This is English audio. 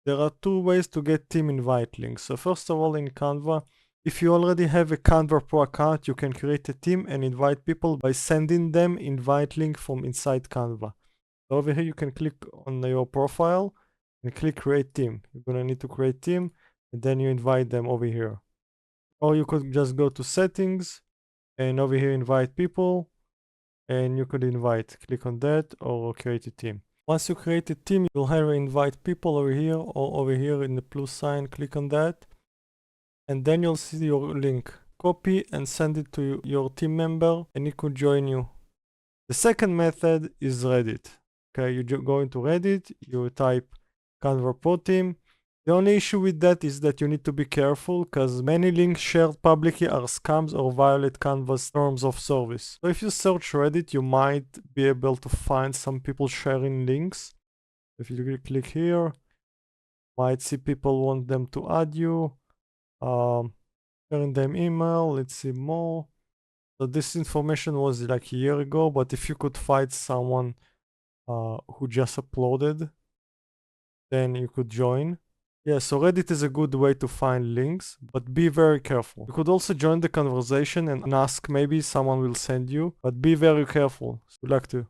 there are two ways to get team invite links. So first of all, in Canva, if you already have a Canva Pro account, you can create a team and invite people by sending them invite link from inside Canva. So over here, you can click on your profile and click create team. You're gonna need to create team and then you invite them over here. Or you could just go to settings and over here invite people and you could invite. Click on that or create a team. Once you create a team, you'll have invite people over here or over here in the plus sign. Click on that and then you'll see your link. Copy and send it to your team member and he could join you. The second method is Reddit. Okay, you go into Reddit, you type Canva Pro team. The only issue with that is that you need to be careful because many links shared publicly are scams or violate Canva's terms of service. So if you search Reddit, you might be able to find some people sharing links. If you click here, you might see people want them to add you. Sharing them email, let's see more. So this information was like a year ago, but if you could find someone who just uploaded, then you could join. Yeah, so Reddit is a good way to find links, but be very careful. You could also join the conversation and ask, maybe someone will send you, but be very careful. Good luck to you.